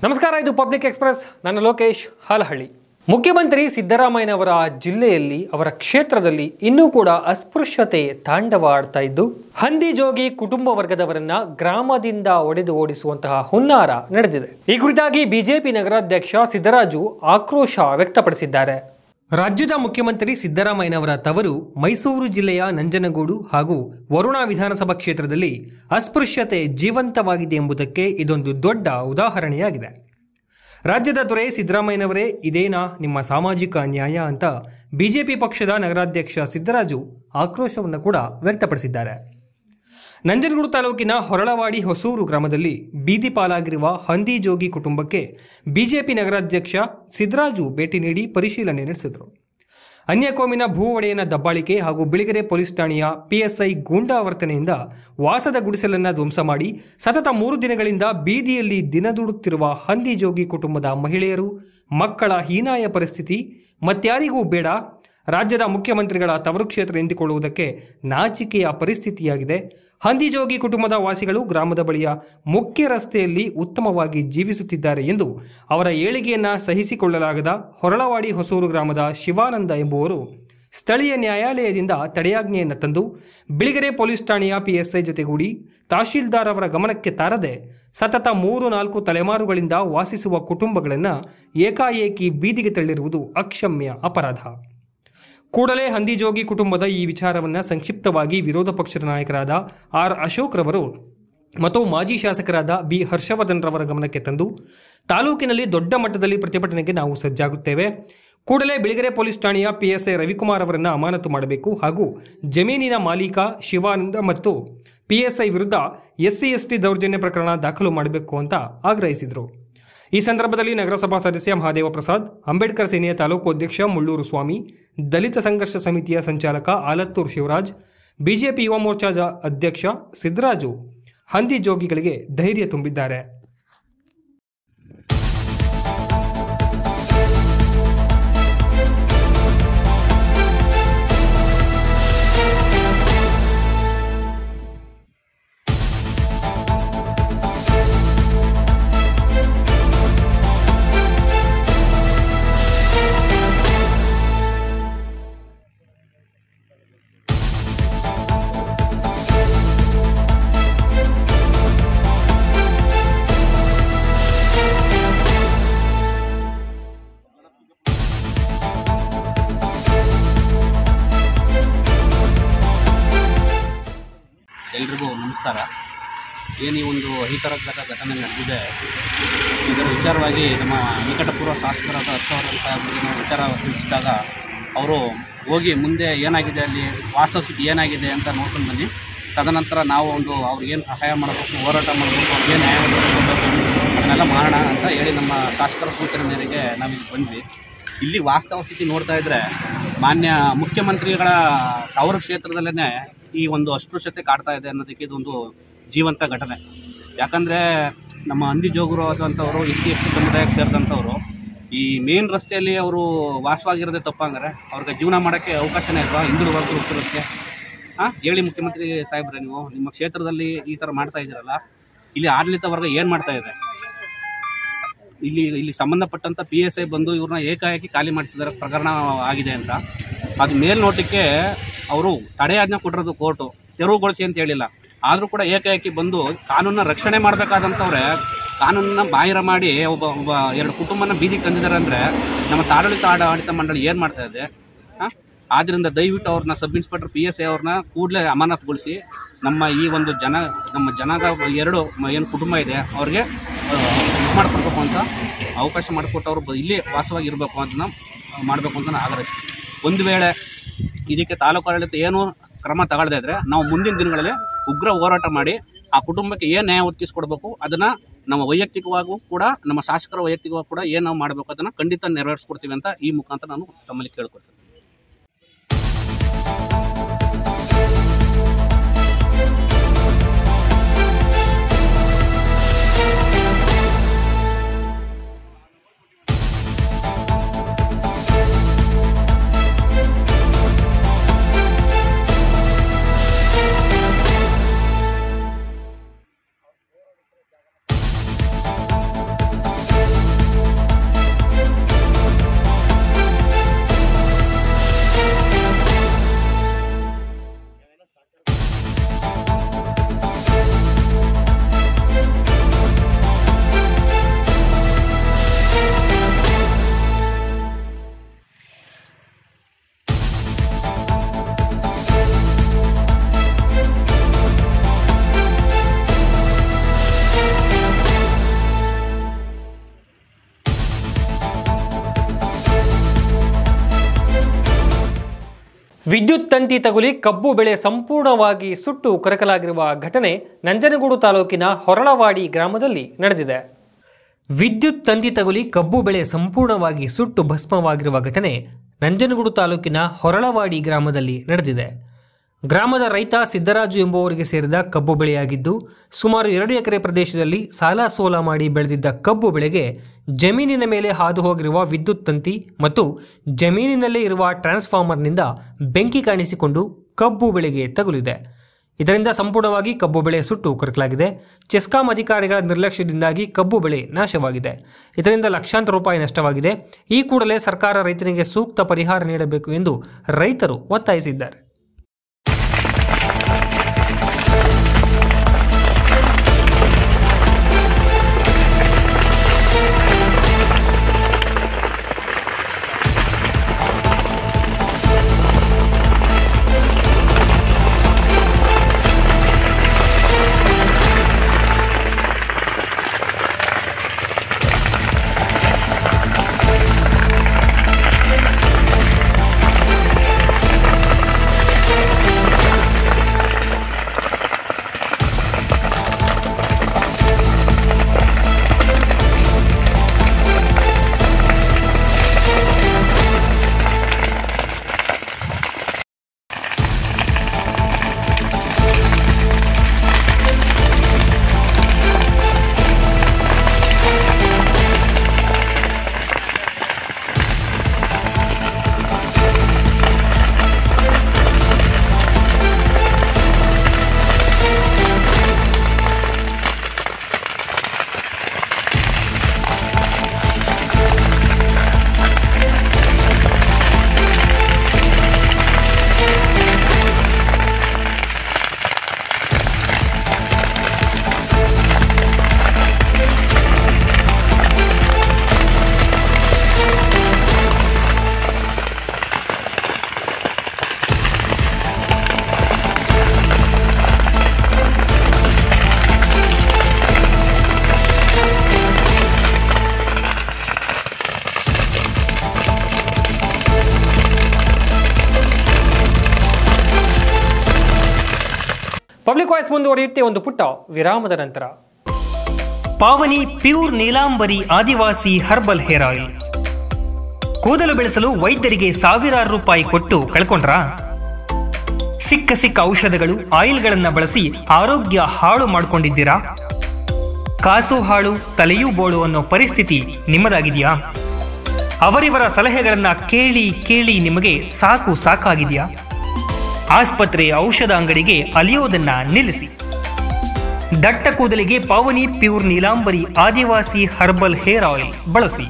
ನಮಸ್ಕಾರ, ಇದು public express. ನಾನು ಲೋಕೇಶ್ ಹಾಲಹಳ್ಳಿ. ಮುಖ್ಯಮಂತ್ರಿ ಸಿದ್ದರಾಮಯ್ಯನವರ ಜಿಲ್ಲೆಯಲ್ಲಿ, ಅವರ ಕ್ಷೇತ್ರದಲ್ಲಿ ಇನ್ನೂ ಕೂಡ ಅಸ್ಪೃಶ್ಯತೆ ತಾಂಡವಾಡ್ತಾ ಇದ್ದು, ಹಂದಿ ಜೋಗಿ ಕುಟುಂಬ ವರ್ಗದವರನ್ನ ಗ್ರಾಮದಿಂದ ಒಡೆದು ಓಡಿಸುವಂತಹ ಹುನ್ನಾರ ನಡೆದಿದೆ. ಈ ಕುರಿತಾಗಿ ಬಿಜೆಪಿ ನಗರಾಧ್ಯಕ್ಷ ಸಿದ್ದರಾಜು ಆಕ್ರೋಶ ವ್ಯಕ್ತಪಡಿಸಿದ್ದಾರೆ. ರಾಜ್ಯದ ಮುಖ್ಯಮಂತ್ರಿ ಸಿದ್ದರಾಮಯ್ಯನವರ ತವರು ಮೈಸೂರು ಜಿಲ್ಲೆಯ ನಂಜನಗೂಡು ಹಾಗೂ ವರುಣಾ ವಿಧಾನಸಭಾ ಕ್ಷೇತ್ರದಲ್ಲಿ ಅಸ್ಪೃಶ್ಯತೆ ಜೀವಂತವಾಗಿದೆ ಎಂಬುದಕ್ಕೆ ಇದೊಂದು ದೊಡ್ಡ ಉದಾಹರಣೆಯಾಗಿದೆ. ರಾಜ್ಯದ ದೊರೆ ಸಿದ್ದರಾಮಯ್ಯನವರೇ ಇದೇನಾ ನಿಮ್ಮ ಸಾಮಾಜಿಕ ನ್ಯಾಯ ಅಂತ ಬಿಜೆಪಿ ಪಕ್ಷದ ನಗರಾಧ್ಯಕ್ಷ ಸಿದ್ದರಾಜು ಆಕ್ರೋಶವನ್ನು ಕೂಡ ವ್ಯಕ್ತಪಡಿಸಿದ್ದಾರೆ. ನಂಜನಗೂಡು ತಾಲೂಕಿನ ಹೊರಳವಾಡಿ ಹೊಸೂರು ಗ್ರಾಮದಲ್ಲಿ ಬೀದಿ ಪಾಲಾಗಿರುವ ಹಂದಿ ಜೋಗಿ ಕುಟುಂಬಕ್ಕೆ ಬಿಜೆಪಿ ನಗರಾಧ್ಯಕ್ಷ ಸಿದ್ದರಾಜು ಭೇಟಿ ನೀಡಿ ಪರಿಶೀಲನೆ ನಡೆಸಿದರು. ಅನ್ಯಕೋಮಿನ ಭೂ ಒಡೆಯನ ದಬ್ಬಾಳಿಕೆ ಹಾಗೂ ಬಿಳಿಗೆರೆ ಪೊಲೀಸ್ ಠಾಣೆಯ ಪಿಎಸ್ಐ ಗೂಂಡಾವರ್ತನೆಯಿಂದ ವಾಸದ ಗುಡಿಸಲನ್ನು ಧ್ವಂಸ ಮಾಡಿ ಸತತ 3 ದಿನಗಳಿಂದ ಬೀದಿಯಲ್ಲಿ ದಿನದೂಡುತ್ತಿರುವ ಹಂದಿ ಜೋಗಿ ಕುಟುಂಬದ ಮಹಿಳೆಯರು, ಮಕ್ಕಳ ಹೀನಾಯ ಪರಿಸ್ಥಿತಿ ಮತ್ಯಾರಿಗೂ ಬೇಡ. ರಾಜ್ಯದ ಮುಖ್ಯಮಂತ್ರಿಗಳ ತವರು ಕ್ಷೇತ್ರ ಎಂದುಕೊಳ್ಳುವುದಕ್ಕೆ ನಾಚಿಕೆಯ ಪರಿಸ್ಥಿತಿಯಾಗಿದೆ. ಹಂದಿ ಜೋಗಿ ಕುಟುಂಬದ ವಾಸಿಗಳು ಗ್ರಾಮದ ಬಳಿಯ ಮುಖ್ಯ ರಸ್ತೆಯಲ್ಲಿ ಉತ್ತಮವಾಗಿ ಜೀವಿಸುತ್ತಿದ್ದಾರೆ ಎಂದು ಅವರ ಏಳಿಗೆಯನ್ನ ಸಹಿಸಿಕೊಳ್ಳಲಾಗದ ಹೊರಳವಾಡಿ ಹೊಸೂರು ಗ್ರಾಮದ ಶಿವಾನಂದ ಎಂಬುವರು ಸ್ಥಳೀಯ ನ್ಯಾಯಾಲಯದಿಂದ ತಡೆಯಾಜ್ಞೆಯನ್ನು ತಂದು ಬಿಳಿಗೆರೆ ಪೊಲೀಸ್ ಠಾಣೆಯ ಪಿಎಸ್ಐ ಜೊತೆಗೂಡಿ ತಹಶೀಲ್ದಾರ್ ಅವರ ಗಮನಕ್ಕೆ ತಾರದೆ ಸತತ 3-4 ತಲೆಮಾರುಗಳಿಂದ ವಾಸಿಸುವ ಕುಟುಂಬಗಳನ್ನು ಏಕಾಏಕಿ ಬೀದಿಗೆ ತಳ್ಳಿರುವುದು ಅಕ್ಷಮ್ಯ ಅಪರಾಧ. ಕೂಡಲೇ ಹಂದಿ ಜೋಗಿ ಕುಟುಂಬದ ಈ ವಿಚಾರವನ್ನು ಸಂಕ್ಷಿಪ್ತವಾಗಿ ವಿರೋಧ ಪಕ್ಷದ ನಾಯಕರಾದ ಆರ್ ಅಶೋಕ್ ರವರು ಮತ್ತು ಮಾಜಿ ಶಾಸಕರಾದ ಬಿ ಹರ್ಷವರ್ಧನ್ ರವರ ಗಮನಕ್ಕೆ ತಂದು ತಾಲೂಕಿನಲ್ಲಿ ದೊಡ್ಡ ಮಟ್ಟದಲ್ಲಿ ಪ್ರತಿಭಟನೆಗೆ ನಾವು ಸಜ್ಜಾಗುತ್ತೇವೆ. ಕೂಡಲೇ ಬಿಳಿಗೆರೆ ಪೊಲೀಸ್ ಠಾಣೆಯ ಪಿಎಸ್ಐ ರವಿಕುಮಾರ್ ಅವರನ್ನು ಅಮಾನತು ಮಾಡಬೇಕು ಹಾಗೂ ಜಮೀನಿನ ಮಾಲೀಕ ಶಿವಾನಂದ ಮತ್ತು ಪಿಎಸ್ಐ ವಿರುದ್ಧ SC/ST ದೌರ್ಜನ್ಯ ಪ್ರಕರಣ ದಾಖಲು ಮಾಡಬೇಕು ಅಂತ ಆಗ್ರಹಿಸಿದರು. ಈ ಸಂದರ್ಭದಲ್ಲಿ ನಗರಸಭಾ ಸದಸ್ಯ ಮಹಾದೇವ ಪ್ರಸಾದ್, ಅಂಬೇಡ್ಕರ್ ಸೇನೆಯ ತಾಲೂಕು ಅಧ್ಯಕ್ಷ ಮುಳ್ಳೂರು ಸ್ವಾಮಿ, ದಲಿತ ಸಂಘರ್ಷ ಸಮಿತಿಯ ಸಂಚಾಲಕ ಆಲತ್ತೂರು ಶಿವರಾಜ್, ಬಿಜೆಪಿ ಯುವ ಮೋರ್ಚಾ ಅಧ್ಯಕ್ಷ ಸಿದ್ದರಾಜು ಹಂದಿ ಜೋಗಿಗಳಿಗೆ ಧೈರ್ಯ ತುಂಬಿದ್ದಾರೆ. ಎಲ್ರಿಗೂ ನಮಸ್ಕಾರ. ಏನು ಈ ಒಂದು ಅಹಿತಕರ ಘಟನೆ ನಡೆದಿದೆ, ಇದರ ವಿಚಾರವಾಗಿ ನಮ್ಮ ನಿಕಟಪೂರ್ವ ಶಾಸಕರಾದ ಹರ್ಷವರ್ಧನ್ ಸಾಹೇಬರಿಗೆ ವಿಚಾರ ತಿಳಿಸಿದಾಗ ಅವರು ಹೋಗಿ ಮುಂದೆ ಏನಾಗಿದೆ, ಅಲ್ಲಿ ವಾಸ್ತವ ಸ್ಥಿತಿ ಏನಾಗಿದೆ ಅಂತ ನೋಡ್ಕೊಂಡು ಬನ್ನಿ, ತದನಂತರ ನಾವು ಅವ್ರಿಗೇನು ಸಹಾಯ ಮಾಡಬೇಕು, ಹೋರಾಟ ಮಾಡಬೇಕು, ಅವ್ರಿಗೇನು ನ್ಯಾಯ ಕೊಡಬೇಕು ಅದನ್ನೆಲ್ಲ ಮಾಡೋಣ ಅಂತ ಹೇಳಿ ನಮ್ಮ ಶಾಸಕರ ಸೂಚನೆ ಮೇರೆಗೆ ನಾವಿಲ್ಲಿ ಬಂದ್ವಿ. ಇಲ್ಲಿ ವಾಸ್ತವ ಸ್ಥಿತಿ ನೋಡ್ತಾ ಇದ್ದರೆ ಮಾನ್ಯ ಮುಖ್ಯಮಂತ್ರಿಗಳ ತವರು ಕ್ಷೇತ್ರದಲ್ಲೇ ಈ ಒಂದು ಅಸ್ಪೃಶ್ಯತೆ ಕಾಡ್ತಾ ಇದೆ ಅನ್ನೋದಕ್ಕೆ ಇದೊಂದು ಜೀವಂತ ಘಟನೆ. ಯಾಕಂದರೆ ನಮ್ಮ ಹಂದಿ ಜೋಗರು ಆದಂಥವರು SC/ST ಸಮುದಾಯಕ್ಕೆ ಸೇರಿದಂಥವ್ರು ಈ ಮೇನ್ ರಸ್ತೆಯಲ್ಲಿ ಅವರು ವಾಸವಾಗಿರೋದೇ ತಪ್ಪಂಗಾರೆ ಅವ್ರಿಗೆ ಜೀವನ ಮಾಡೋಕ್ಕೆ ಅವಕಾಶನೇ ಇಲ್ವಾ ಹಿಂದುಳಿದ ವರ್ಗಕ್ಕೆ? ಹೇಳಿ ಮುಖ್ಯಮಂತ್ರಿ ಸಾಹೇಬ್ರೆ, ನೀವು ನಿಮ್ಮ ಕ್ಷೇತ್ರದಲ್ಲಿ ಈ ಥರ ಮಾಡ್ತಾ ಇದ್ದೀರಲ್ಲ, ಇಲ್ಲಿ ಆಡಳಿತ ವರ್ಗ ಏನು ಮಾಡ್ತಾ ಇದೆ? ಇಲ್ಲಿ ಸಂಬಂಧಪಟ್ಟಂಥ PSI ಬಂದು ಇವ್ರನ್ನ ಏಕಾಏಕಿ ಖಾಲಿ ಮಾಡಿಸಿದಾರೆ, ಪ್ರಕರಣ ಆಗಿದೆ ಅಂತ. ಅದು ಮೇಲ್ನೋಟಕ್ಕೆ ಅವರು ತಡೆಯಾಜ್ಞೆ ಕೊಟ್ಟಿರೋದು ಕೋರ್ಟು, ತೆರವುಗೊಳಿಸಿ ಅಂತ ಹೇಳಿಲ್ಲ. ಆದರೂ ಕೂಡ ಏಕಾಏಕಿ ಬಂದು ಕಾನೂನನ್ನ ರಕ್ಷಣೆ ಮಾಡಬೇಕಾದಂಥವ್ರೆ ಕಾನೂನನ್ನ ಬಾಹಿರ ಮಾಡಿ ಒಬ್ಬ 2 ಕುಟುಂಬನ ಬೀದಿಗೆ ತಂದಿದ್ದಾರೆ ಅಂದರೆ ನಮ್ಮ ಆಡಳಿತ ಮಂಡಳಿ ಏನು ಮಾಡ್ತಾ ಇದೆ? ಆದ್ದರಿಂದ ದಯವಿಟ್ಟು ಅವ್ರನ್ನ ಸಬ್ ಇನ್ಸ್ಪೆಕ್ಟರ್ PSI ಅವ್ರನ್ನ ಕೂಡಲೇ ಅಮಾನತುಗೊಳಿಸಿ ನಮ್ಮ ಈ ಒಂದು ನಮ್ಮ ಜನದ 2 ಏನು ಕುಟುಂಬ ಇದೆ ಅವ್ರಿಗೆ ಮಾಡಿಕೊಡ್ಬೇಕು ಅಂತ ಅವಕಾಶ ಮಾಡಿಕೊಟ್ಟು ಅವರು ಇಲ್ಲಿ ವಾಸವಾಗಿ ಇರಬೇಕು ಅದನ್ನ ಮಾಡಬೇಕು ಅಂತ ನಾನು ಆಗ್ರಹಿಸ್ತೀನಿ. ಒಂದು ವೇಳೆ ಇದಕ್ಕೆ ತಾಲೂಕು ಆಡಳಿತ ಏನು ಕ್ರಮ ತಗೊಳ್ಳದೇ ಇದ್ರೆ ನಾವು ಮುಂದಿನ ದಿನಗಳಲ್ಲಿ ಉಗ್ರ ಹೋರಾಟ ಮಾಡಿ ಆ ಕುಟುಂಬಕ್ಕೆ ಏನು ನ್ಯಾಯ ಒದಗಿಸ್ಕೊಡ್ಬೇಕು ಅದನ್ನು ನಮ್ಮ ವೈಯಕ್ತಿಕವಾಗೂ ಕೂಡ ನಮ್ಮ ಶಾಸಕರ ವೈಯಕ್ತಿಕವಾಗಿ ಕೂಡ ಏನು ನಾವು ಮಾಡಬೇಕು ಅದನ್ನು ಖಂಡಿತ ನೆರವೇರಿಸ್ಕೊಡ್ತೀವಿ ಅಂತ ಈ ಮುಖಾಂತರ ನಾನು ತಮ್ಮಲ್ಲಿ ಕೇಳ್ಕೊಡ್ತೀನಿ. ವಿದ್ಯುತ್ ತಂತಿ ತಗುಲಿ ಕಬ್ಬು ಬೆಳೆ ಸಂಪೂರ್ಣವಾಗಿ ಸುಟ್ಟು ಕರಕಲಾಗಿರುವ ಘಟನೆ ನಂಜನಗೂಡು ತಾಲೂಕಿನ ಹೊರಳವಾಡಿ ಗ್ರಾಮದಲ್ಲಿ ನಡೆದಿದೆ. ವಿದ್ಯುತ್ ತಂತಿ ತಗುಲಿ ಕಬ್ಬು ಬೆಳೆ ಸಂಪೂರ್ಣವಾಗಿ ಸುಟ್ಟು ಭಸ್ಮವಾಗಿರುವ ಘಟನೆ ನಂಜನಗೂಡು ತಾಲೂಕಿನ ಹೊರಳವಾಡಿ ಗ್ರಾಮದಲ್ಲಿ ನಡೆದಿದೆ. ಗ್ರಾಮದ ರೈತ ಸಿದ್ದರಾಜು ಎಂಬುವರಿಗೆ ಸೇರಿದ ಕಬ್ಬು ಬೆಳೆಯಾಗಿದ್ದು, ಸುಮಾರು 2 ಎಕರೆ ಪ್ರದೇಶದಲ್ಲಿ ಸಾಲ ಸೋಲ ಮಾಡಿ ಬೆಳೆದಿದ್ದ ಕಬ್ಬು ಬೆಳೆಗೆ ಜಮೀನಿನ ಮೇಲೆ ಹಾದು ಹೋಗಿರುವ ವಿದ್ಯುತ್ ತಂತಿ ಮತ್ತು ಜಮೀನಿನಲ್ಲೇ ಇರುವ ಟ್ರಾನ್ಸ್ಫಾರ್ಮರ್ನಿಂದ ಬೆಂಕಿ ಕಾಣಿಸಿಕೊಂಡು ಕಬ್ಬು ಬೆಳೆಗೆ ತಗುಲಿದೆ. ಇದರಿಂದ ಸಂಪೂರ್ಣವಾಗಿ ಕಬ್ಬು ಬೆಳೆ ಸುಟ್ಟು ಕರಕಲಾಗಿದೆ. ಚೆಸ್ಕಾಂ ಅಧಿಕಾರಿಗಳ ನಿರ್ಲಕ್ಷ್ಯದಿಂದಾಗಿ ಕಬ್ಬು ಬೆಳೆ ನಾಶವಾಗಿದೆ. ಇದರಿಂದ ಲಕ್ಷಾಂತರ ರೂಪಾಯಿ ನಷ್ಟವಾಗಿದೆ. ಈ ಕೂಡಲೇ ಸರ್ಕಾರ ರೈತನಿಗೆ ಸೂಕ್ತ ಪರಿಹಾರ ನೀಡಬೇಕು ಎಂದು ರೈತರು ಒತ್ತಾಯಿಸಿದ್ದಾರೆ. ಪಬ್ಲಿಕ್ ವಾಯ್ಸ್ ಮುಂದುವರಿಯುತ್ತೆ ಒಂದು ಪುಟ್ಟ ವಿರಾಮದ ನಂತರ. ಪಾವನಿ pure Neelambari Adivasi herbal hair oil. ಕೂದಲು ಬೆಳೆಸಲು ವೈದ್ಯರಿಗೆ ಸಾವಿರಾರು ರೂಪಾಯಿ ಕೊಟ್ಟು ಕಳ್ಕೊಂಡ್ರಾ? ಸಿಕ್ಕ ಔಷಧಗಳು, ಆಯಿಲ್ಗಳನ್ನು ಬಳಸಿ ಆರೋಗ್ಯ ಹಾಳು ಮಾಡಿಕೊಂಡಿದ್ದೀರಾ? ಕಾಸು ಹಾಳು, ತಲೆಯೂ ಬೋಳು ಅನ್ನೋ ಪರಿಸ್ಥಿತಿ ನಿಮ್ಮದಾಗಿದೆಯಾ? ಅವರಿವರ ಸಲಹೆಗಳನ್ನ ಕೇಳಿ ನಿಮಗೆ ಸಾಕಾಗಿದೆಯಾ? ಆಸ್ಪತ್ರೆ, ಔಷಧ ಅಂಗಡಿಗೆ ಅಲಿಯೋದನ್ನ ನಿಲ್ಲಿಸಿ. ದಟ್ಟ ಕೂದಲಿಗೆ Pavani pure Neelambari Adivasi herbal hair oil ಬಳಸಿ.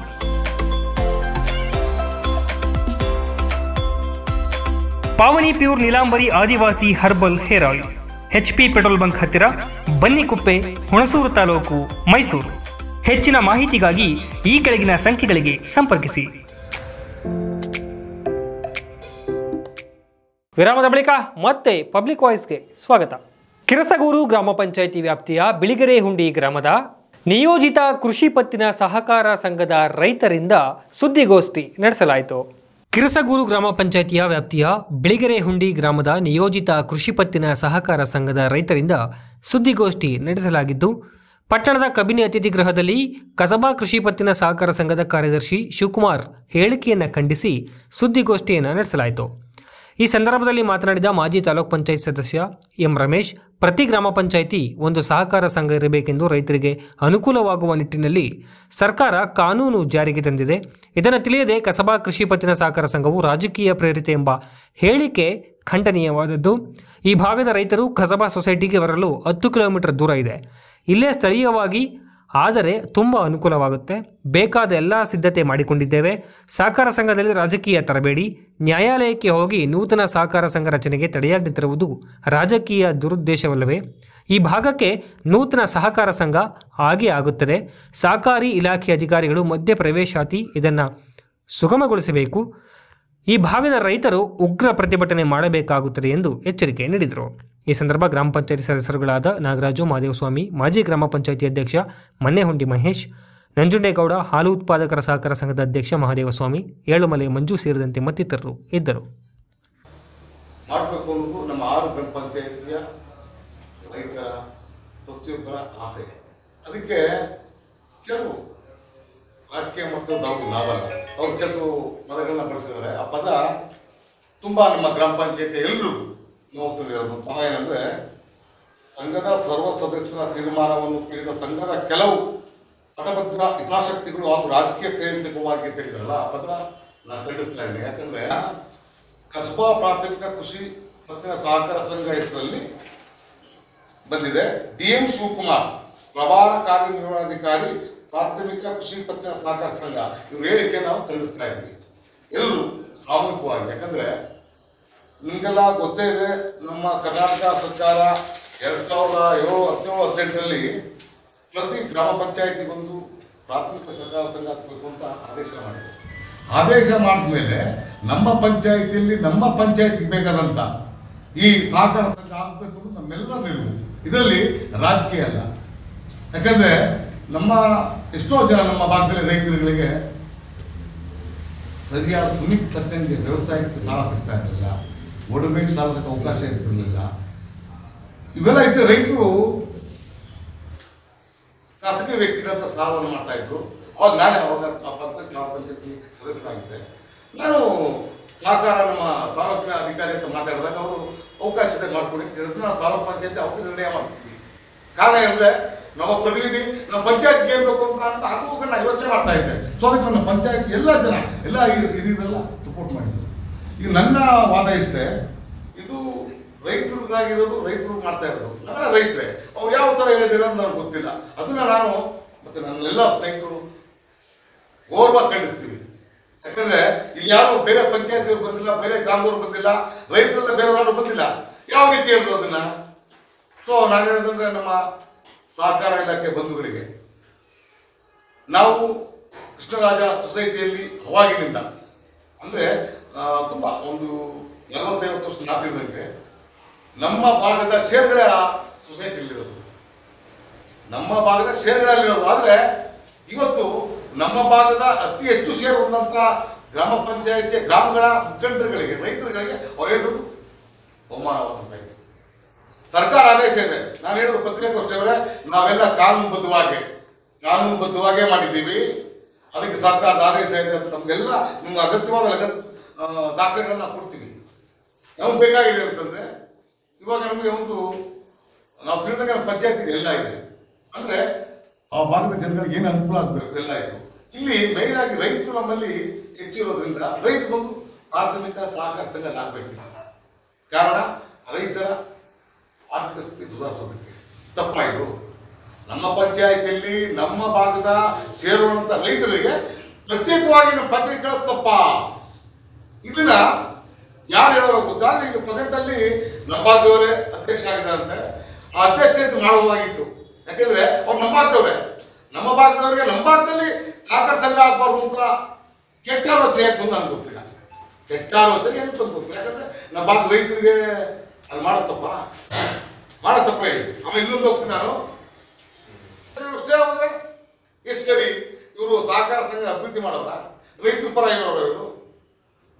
Pavani pure Neelambari Adivasi herbal hair oil, HP petrol bunk ಹತ್ತಿರ, ಬನ್ನಿಕುಪ್ಪೆ, ಹುಣಸೂರು ತಾಲೂಕು, ಮೈಸೂರು. ಹೆಚ್ಚಿನ ಮಾಹಿತಿಗಾಗಿ ಈ ಕೆಳಗಿನ ಸಂಖ್ಯೆಗಳಿಗೆ ಸಂಪರ್ಕಿಸಿ. ವಿರಾಮದ ಬಳಿಕ ಮತ್ತೆ ಪಬ್ಲಿಕ್ ವಾಯ್ಸ್ಗೆ ಸ್ವಾಗತ. ಕಿರಸಗೂರು ಗ್ರಾಮ ಪಂಚಾಯಿತಿ ವ್ಯಾಪ್ತಿಯ ಬಿಳಿಗೆರೆಹುಂಡಿ ಗ್ರಾಮದ ನಿಯೋಜಿತ ಕೃಷಿ ಪತ್ತಿನ ಸಹಕಾರ ಸಂಘದ ರೈತರಿಂದ ಸುದ್ದಿಗೋಷ್ಠಿ ನಡೆಸಲಾಯಿತು. ಕಿರಸಗೂರು ಗ್ರಾಮ ಪಂಚಾಯಿತಿಯ ವ್ಯಾಪ್ತಿಯ ಬಿಳಿಗೆರೆಹುಂಡಿ ಗ್ರಾಮದ ನಿಯೋಜಿತ ಕೃಷಿ ಪತ್ತಿನ ಸಹಕಾರ ಸಂಘದ ರೈತರಿಂದ ಸುದ್ದಿಗೋಷ್ಠಿ ನಡೆಸಲಾಗಿದ್ದು, ಪಟ್ಟಣದ ಕಬಿನಿ ಅತಿಥಿ ಗೃಹದಲ್ಲಿ ಕಸಬಾ ಕೃಷಿ ಪತ್ತಿನ ಸಹಕಾರ ಸಂಘದ ಕಾರ್ಯದರ್ಶಿ ಶಿವಕುಮಾರ್ ಹೇಳಿಕೆಯನ್ನು ಖಂಡಿಸಿ ಸುದ್ದಿಗೋಷ್ಠಿಯನ್ನು ನಡೆಸಲಾಯಿತು. ಈ ಸಂದರ್ಭದಲ್ಲಿ ಮಾತನಾಡಿದ ಮಾಜಿ ತಾಲೂಕ್ ಪಂಚಾಯತ್ ಸದಸ್ಯ ಎಂ ರಮೇಶ್, ಪ್ರತಿ ಗ್ರಾಮ ಪಂಚಾಯಿತಿ ಒಂದು ಸಹಕಾರ ಸಂಘ ಇರಬೇಕೆಂದು ರೈತರಿಗೆ ಅನುಕೂಲವಾಗುವ ನಿಟ್ಟಿನಲ್ಲಿ ಸರ್ಕಾರ ಕಾನೂನು ಜಾರಿಗೆ ತಂದಿದೆ. ಇದನ್ನು ತಿಳಿಯದೆ ಕಸಬಾ ಕೃಷಿ ಪತ್ತಿನ ಸಹಕಾರ ಸಂಘವು ರಾಜಕೀಯ ಪ್ರೇರಿತ ಎಂಬ ಹೇಳಿಕೆ ಖಂಡನೀಯವಾದದ್ದು. ಈ ಭಾಗದ ರೈತರು ಕಸಬಾ ಸೊಸೈಟಿಗೆ ಬರಲು 10 ಕಿಲೋಮೀಟರ್ ದೂರ ಇದೆ. ಇಲ್ಲೇ ಸ್ಥಳೀಯವಾಗಿ ಆದರೆ ತುಂಬ ಅನುಕೂಲವಾಗುತ್ತೆ. ಬೇಕಾದ ಎಲ್ಲ ಸಿದ್ಧತೆ ಮಾಡಿಕೊಂಡಿದ್ದೇವೆ. ಸಹಕಾರ ಸಂಘದಲ್ಲಿ ರಾಜಕೀಯ ತರಬೇಡಿ. ನ್ಯಾಯಾಲಯಕ್ಕೆ ಹೋಗಿ ನೂತನ ಸಹಕಾರ ಸಂಘ ರಚನೆಗೆ ತಡೆಯಾಗದಿರುವುದು ರಾಜಕೀಯ ದುರುದ್ದೇಶವಲ್ಲವೇ? ಈ ಭಾಗಕ್ಕೆ ನೂತನ ಸಹಕಾರ ಸಂಘ ಆಗೇ ಆಗುತ್ತದೆ. ಸಹಕಾರಿ ಇಲಾಖೆ ಅಧಿಕಾರಿಗಳು ಮಧ್ಯ ಪ್ರವೇಶಾತಿ ಇದನ್ನು ಸುಗಮಗೊಳಿಸಬೇಕು. ಈ ಭಾಗದ ರೈತರು ಉಗ್ರ ಪ್ರತಿಭಟನೆ ಮಾಡಬೇಕಾಗುತ್ತದೆ ಎಂದು ಎಚ್ಚರಿಕೆ ನೀಡಿದರು. ಈ ಸಂದರ್ಭ ಗ್ರಾಮ ಪಂಚಾಯತಿ ಸದಸ್ಯರುಗಳಾದ ನಾಗರಾಜು, ಮಾದೇವಸ್ವಾಮಿ, ಮಾಜಿ ಗ್ರಾಮ ಪಂಚಾಯತಿ ಅಧ್ಯಕ್ಷ ಮನ್ನೆಹುಂಡಿ ಮಹೇಶ್, ನಂಜುಂಡೇಗೌಡ, ಹಾಲು ಉತ್ಪಾದಕರ ಸಹಕಾರ ಸಂಘದ ಅಧ್ಯಕ್ಷ ಮಹಾದೇವಸ್ವಾಮಿ, ಏಳುಮಲೆ ಮಂಜು ಸೇರಿದಂತೆ ಮತ್ತಿತರರು ಇದ್ದರು. ಮಾಡಬೇಕು ಅನ್ನೋದು ನಮ್ಮ 6 ಗ್ರಾಮ ಪಂಚಾಯಿತಿಯ ರೈತರ ಪ್ರತಿಯೊಬ್ಬರ ಆಸೆ. ಅದಕ್ಕೆ ಕೆಲವು ರಾಜಕೀಯ ಮಟ್ಟದ ಅವ್ರಿಗೆ ಲಾಭಲ್ಲ, ಅವ್ರು ಕೆಲವು ಪದಗಳನ್ನ ಬಳಸಿದ್ದಾರೆ. ಆ ಪದ ತುಂಬಾ ನಮ್ಮ ಗ್ರಾಮ ಪಂಚಾಯತಿ ಎಲ್ಲರೂ ನೋಡ್ತಿರೋದು. ಪದ ಏನಂದ್ರೆ, ಸಂಘದ ಸರ್ವ ಸದಸ್ಯರ ತೀರ್ಮಾನವನ್ನು ತಿಳಿದ ಸಂಘದ ಕೆಲವು ಪಟಭದ್ರ ಹಿತಾಸಕ್ತಿಗಳು ಹಾಗೂ ರಾಜಕೀಯ ಪ್ರೇರಿತವಾಗಿ ತಿಳಿದಲ್ಲ, ಆ ಪದ ನಾನು ಖಂಡಿಸ್ತಾ ಇದ್ದೀನಿ. ಯಾಕಂದ್ರೆ ಕಸ್ಬಾ ಪ್ರಾಥಮಿಕ ಕೃಷಿ ಪತ್ತಿನ ಸಹಕಾರ ಸಂಘ ಹೆಸರಲ್ಲಿ ಬಂದಿದೆ. DM ಶಿವಕುಮಾರ್, ಪ್ರಭಾರ ಕಾರ್ಯನಿರ್ವಹಣಾಧಿಕಾರಿ, ಪ್ರಾಥಮಿಕ ಕೃಷಿ ಪತ್ತಿನ ಸಹಕಾರ ಸಂಘ, ಇವ್ರ ಹೇಳಿಕೆ ನಾವು ಖಂಡಿಸ್ತಾ ಇದ್ವಿ ಎಲ್ಲರೂ ಸಾಮೂಹಿಕವಾಗಿ. ಯಾಕಂದ್ರೆ ನಿಮಗೆಲ್ಲ ಗೊತ್ತೇ ಇದೆ, ನಮ್ಮ ಕರ್ನಾಟಕ ಸರ್ಕಾರ 2017-18ರಲ್ಲಿ ಪ್ರತಿ ಗ್ರಾಮ ಪಂಚಾಯತಿಗೊಂದು ಪ್ರಾಥಮಿಕ ಸಹಕಾರ ಸಂಘ ಹಾಕಬೇಕು ಅಂತ ಆದೇಶ ಮಾಡಿದೆ. ಆದೇಶ ಮಾಡಿದ್ಮೇಲೆ ನಮ್ಮ ಪಂಚಾಯತಿಯಲ್ಲಿ ನಮ್ಮ ಪಂಚಾಯತಿಗೆ ಬೇಕಾದಂತ ಈ ಸಹಕಾರ ಸಂಘ ಆಗಬೇಕು ಅನ್ನೋದು ನಮ್ಮೆಲ್ಲರ ನಿಲುವು. ಇದರಲ್ಲಿ ರಾಜಕೀಯ ಅಲ್ಲ. ಯಾಕಂದ್ರೆ ನಮ್ಮ ಎಷ್ಟೋ ಜನ ನಮ್ಮ ಭಾಗದಲ್ಲಿ ರೈತರುಗಳಿಗೆ ಸರಿಯಾದ ಸುಮಿತ್ ತಕ್ಕಂಗೆ ವ್ಯವಸಾಯಕ್ಕೆ ಸಾಲ ಸಿಗ್ತಾ ಇರಲಿಲ್ಲ, ಒಡಮೇಟ್ ಸಾಲಕ್ಕೆ ಅವಕಾಶ ಇರ್ತಿರ್ಲಿಲ್ಲ. ಇವೆಲ್ಲ ಇದ್ರೆ ರೈತರು ಖಾಸಗಿ ವ್ಯಕ್ತಿಗಳಂತ ಸಾಲವನ್ನು ಮಾಡ್ತಾ ಇದ್ರು. ಅವಾಗ ನಾನೇ ಗ್ರಾಮ ಪಂಚಾಯತಿ ಸದಸ್ಯರಾಗಿದ್ದೆ. ನಾನು ಸಹಕಾರ ನಮ್ಮ ತಾಲೂಕಿನ ಅಧಿಕಾರಿ ಅಂತ ಮಾತಾಡಿದಾಗ ಅವರು ಅವಕಾಶತೆ ಮಾಡ್ಕೊಂಡು ಹೇಳಿದ್ರು. ನಾವು ತಾಲೂಕು ಪಂಚಾಯತಿ ಅವಕ್ಕೆ ನಿರ್ಣಯ ಮಾಡ್ತಿದ್ವಿ. ಕಾರಣ ಅಂದ್ರೆ ನಮ್ಮ ಪ್ರತಿನಿಧಿ ನಮ್ಮ ಪಂಚಾಯತ್ಗೆ ಏನ್ ಬೇಕು ಅಂತ ಆಗುವಾಗ ನಾನು ಯೋಚನೆ ಮಾಡ್ತಾ ಇದ್ದೆ. ಸೊ ಅದಕ್ಕೆ ನನ್ನ ಪಂಚಾಯತ್ ಎಲ್ಲ ಜನ ಎಲ್ಲ ಹಿರಿಯರೆಲ್ಲ ಸಪೋರ್ಟ್ ಮಾಡಿದ್ರು. ಈಗ ನನ್ನ ವಾದ ಇಷ್ಟೇ, ಇದು ರೈತರಿಗಾಗಿರೋದು, ರೈತರು ಮಾಡ್ತಾ ಇರೋದು, ನನ್ನ ರೈತರೇ ಅವ್ರು ಯಾವ ತರ ಹೇಳಿದಿರೋ ನನಗೆ ಗೊತ್ತಿಲ್ಲ. ಅದನ್ನ ನಾನು ಮತ್ತೆ ನನ್ನೆಲ್ಲ ಸ್ನೇಹಿತರು ಗೌರವ ಖಂಡಿಸ್ತೀವಿ. ಯಾಕಂದ್ರೆ ಇಲ್ಲಿ ಯಾರು ಬೇರೆ ಪಂಚಾಯತಿಯವರು ಬಂದಿಲ್ಲ, ಬೇರೆ ಗ್ರಾಮದವ್ರು ಬಂದಿಲ್ಲ, ರೈತರೆಲ್ಲ ಬೇರೆಯವರು ಬಂದಿಲ್ಲ. ಯಾವ ರೀತಿ ಹೇಳಿದ್ರು ಅದನ್ನ. ಸೊ ನಾನು ಹೇಳೋದಂದ್ರೆ, ನಮ್ಮ ಸಹಕಾರ ಇಲಾಖೆ ಬಂಧುಗಳಿಗೆ, ನಾವು ಕೃಷ್ಣರಾಜ ಸೊಸೈಟಿಯಲ್ಲಿ ಅವಾಗಿನಿಂದ ಅಂದ್ರೆ ತುಂಬಾ ಒಂದು 40-50 ವರ್ಷ ನಾತಿದ್ದಂಗೆ ನಮ್ಮ ಭಾಗದ ಶೇರ್ಗಳ ಸೊಸೈಟಿಯಲ್ಲಿರೋದು, ನಮ್ಮ ಭಾಗದ ಶೇರ್ಗಳಲ್ಲಿರೋದು. ಆದ್ರೆ ಇವತ್ತು ನಮ್ಮ ಭಾಗದ ಅತಿ ಹೆಚ್ಚು ಶೇರ್ ಹೊಂದಂತ ಗ್ರಾಮ ಪಂಚಾಯತಿಯ ಗ್ರಾಮಗಳ ಮುಖಂಡರುಗಳಿಗೆ, ರೈತರುಗಳಿಗೆ ಅವ್ರು ಹೇಳೋದು ಅವಮಾನವಾದಂತ ಇದೆ. ಸರ್ಕಾರ ಆದೇಶ ಇದೆ. ನಾನು ಹೇಳೋದು ಪತ್ರಿಕಾಗೋಷ್ಠಿಯವರೇ, ನಾವೆಲ್ಲ ಕಾನೂನುಬದ್ಧವಾಗೇ ಮಾಡಿದ್ದೀವಿ. ಅದಕ್ಕೆ ಸರ್ಕಾರದ ಆದೇಶ ಇದೆ ಅಂತ ನಮ್ಗೆಲ್ಲ ನಿಮ್ಗೆ ಅಗತ್ಯವಾದ ದಾಖಲೆಗಳನ್ನ ಕೊಡ್ತೀವಿ. ನಮ್ಗೆ ಬೇಕಾಗಿದೆ ಅಂತಂದ್ರೆ, ಇವಾಗ ನಮಗೆ ಒಂದು ನಾವು ತಿಳಿದಾಗ ನಮ್ಮ ಪಂಚಾಯತಿ ಎಲ್ಲ ಇದೆ ಅಂದ್ರೆ ಆ ಭಾಗದ ಜನಗಳಿಗೆ ಏನು ಅನುಕೂಲ ಆಗಬೇಕು ಎಲ್ಲ ಆಯ್ತು. ಇಲ್ಲಿ ಮೈನ್ ಆಗಿ ರೈತರು ನಮ್ಮಲ್ಲಿ ಹೆಚ್ಚಿರೋದ್ರಿಂದ ರೈತರಿಗೊಂದು ಪ್ರಾಥಮಿಕ ಸಹಕಾರ ಸಂಘ ಆಗಬೇಕಿಲ್ಲ. ಕಾರಣ ರೈತರ ಆರ್ಥಿಕ ಸ್ಥಿತಿ ಸುಧಾರಿಸೋದಕ್ಕೆ. ತಪ್ಪಾಯಿತು. ನಮ್ಮ ಪಂಚಾಯತಿಯಲ್ಲಿ ನಮ್ಮ ಭಾಗದ ಸೇರುವಂತ ರೈತರಿಗೆ ಪ್ರತ್ಯೇಕವಾಗಿ ನಮ್ಮ ಪಂಚಾಯತ್ ಕೇಳೋದು ತಪ್ಪ. ಇದನ್ನ ಯಾರು ಹೇಳೋರು ಗೊತ್ತಾದ್ರೆ, ಈಗ ಪ್ರೆಸೆಂಟ್ ಅಲ್ಲಿ ನಮ್ಮ ಭಾಗದವರೇ ಅಧ್ಯಕ್ಷ ಆಗಿದ್ದಾರಂತೆ. ಆ ಅಧ್ಯಕ್ಷ ಇದು ಮಾಡಬಹುದಾಗಿತ್ತು. ಯಾಕಂದ್ರೆ ಅವ್ರು ನಮ್ಮ ಭಾಗದವರಿಗೆ ನಮ್ಮ ಭಾಗದಲ್ಲಿ ಸಹಕಾರ ಸಂಘ ಆಗ್ಬಾರ್ದು ಅಂತ ಕೆಟ್ಟ ಆಲೋಚನೆ ಯಾಕೆ ಬಂದು ನನ್ಗೆ ಗೊತ್ತಿಲ್ಲ. ಕೆಟ್ಟ ಆಲೋಚನೆ ಏನು ಬಂದು ಗೊತ್ತಿಲ್ಲ. ಯಾಕಂದ್ರೆ ನಮ್ಮ ಭಾಗದ ರೈತರಿಗೆ ಅಲ್ಲಿ ಮಾಡೋ ತಪ್ಪ ಹೇಳಿ. ಆಮೇಲೆ ಇನ್ನೊಂದು ಹೋಗ್ತೀನಿ ನಾನು, ಹೋದ್ರೆ ಎಷ್ಟು ಸರಿ ಇವರು ಸಹಕಾರ ಸಂಘ ಅಭಿವೃದ್ಧಿ ಮಾಡೋರ, ರೈತರ ಪರ ಇರೋರು ಇವರು.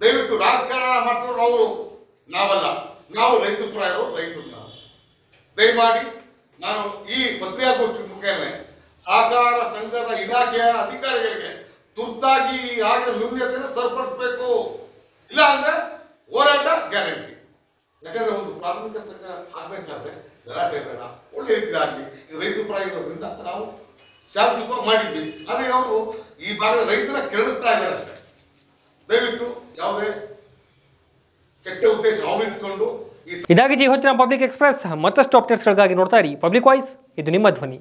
ದಯವಿಟ್ಟು ರಾಜಕಾರಣ ಮಾಡ್ತಿರೋರು ಅವರು, ನಾವಲ್ಲ. ನಾವು ರೈತರ ಪರ ಇರೋರು, ರೈತರು ನಾವು. ದಯಮಾಡಿ ನಾನು ಈ ಪತ್ರಿಕಾಗೋಷ್ಠಿ ಮುಖೇನ ಸಹಕಾರ ಸಂಘದ ಇಲಾಖೆಯ ಅಧಿಕಾರಿಗಳಿಗೆ ತುರ್ತಾಗಿ ಆಗಿನ ನ್ಯೂನ್ಯತೆಯನ್ನು ಸರಿಪಡಿಸಬೇಕು. ಇಲ್ಲ ಅಂದ್ರೆ ಹೋರಾಟ ಗ್ಯಾರಂಟಿ. ಯಾಕಂದ್ರೆ ಒಂದು ಪ್ರಾಥಮಿಕ ಸಂಘ ಆಗ್ಬೇಕಾದ್ರೆ ಗಲಾಟೆ ಬೇಡ, ಒಳ್ಳೆ ರೀತಿ ಆಗಲಿ. ಇದು ರೈತರ ಪರ ಇರೋದ್ರಿಂದ ಅಂತ ನಾವು ಶಾಂತಿಯುತವಾಗಿ ಮಾಡಿದ್ವಿ. ಆದ್ರೆ ಅವರು ಈ ಭಾಗದ ರೈತರ ಕೆರಳಿಸ್ತಾ ಇದ್ದಾರೆ ಅಷ್ಟೇ. ದಯವಿಟ್ಟು ಯಾವುದೇ ಕೆಟ್ಟ ಉದ್ದೇಶ ಅವರಿಟ್ಕೊಂಡು ಇದಾಗಿದೆ ಇವತ್ತಿನ ಪಬ್ಲಿಕ್ ಎಕ್ಸ್ಪ್ರೆಸ್. ಮತ್ತಷ್ಟು ಅಪ್ಡೇಟ್ಸ್ಗಳಿಗಾಗಿ ನೋಡ್ತಾ ಇರಿ ಪಬ್ಲಿಕ್ ವಾಯ್ಸ್. ಇದು ನಿಮ್ಮ ಧ್ವನಿ.